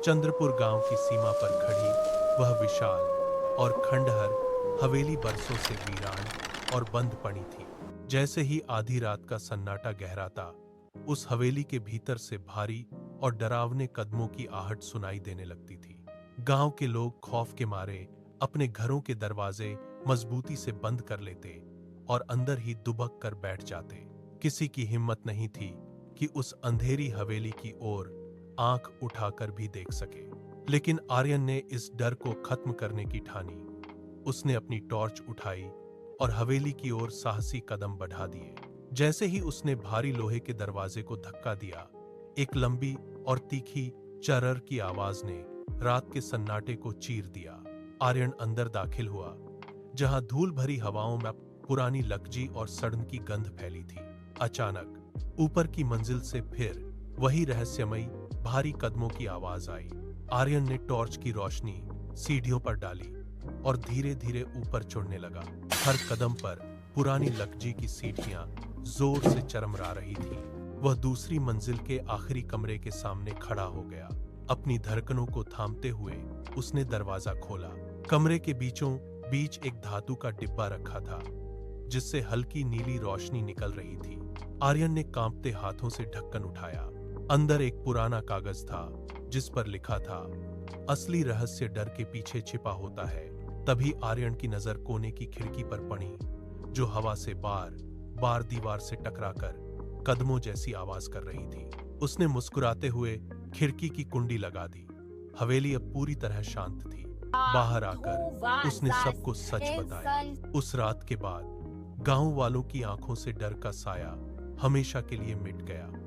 चंद्रपुर गांव की सीमा पर खड़ी वह विशाल और खंडहर हवेली बरसों से वीरान और बंद पड़ी थी। जैसे ही आधी रात का सन्नाटा गहराता, उस हवेली के भीतर से भारी और डरावने कदमों की आहट सुनाई देने लगती थी। गांव के लोग खौफ के मारे अपने घरों के दरवाजे मजबूती से बंद कर लेते और अंदर ही दुबक कर बैठ जाते। किसी की हिम्मत नहीं थी कि उस अंधेरी हवेली की ओर आंख उठाकर भी देख सके। लेकिन आर्यन ने इस डर को खत्म करने की ठानी। उसने अपनी टॉर्च उठाई और हवेली की ओर साहसी कदम बढ़ा दिए। जैसे ही उसने भारी लोहे के दरवाजे को धक्का दिया, एक लंबी और तीखी चरर की आवाज ने रात के सन्नाटे को चीर दिया। आर्यन अंदर दाखिल हुआ, जहां धूल भरी हवाओं में पुरानी लकजी और सड़न की गंध फैली थी। अचानक ऊपर की मंजिल से फिर वही रहस्यमयी भारी कदमों की आवाज आई। आर्यन ने टॉर्च की रोशनी सीढ़ियों पर डाली और धीरे धीरे ऊपर चढ़ने लगा। हर कदम पर पुरानी लकजी की सीढ़ियां जोर से चरमरा रही थी। वह दूसरी मंजिल के आखिरी कमरे के सामने खड़ा हो गया। अपनी धड़कनों को थामते हुए उसने दरवाजा खोला। कमरे के बीचों बीच एक धातु का डिब्बा रखा था, जिससे हल्की नीली रोशनी निकल रही थी। आर्यन ने कांपते हाथों से ढक्कन उठाया। अंदर एक पुराना कागज था, जिस पर लिखा था, असली रहस्य डर के पीछे छिपा होता है। तभी आर्यन की नजर कोने की खिड़की पर पड़ी, जो हवा से बार बार दीवार से टकराकर कदमों जैसी आवाज कर रही थी। उसने मुस्कुराते हुए खिड़की की कुंडी लगा दी। हवेली अब पूरी तरह शांत थी। बाहर आकर उसने सबको सच बताया। उस रात के बाद गांव वालों की आंखों से डर का साया हमेशा के लिए मिट गया।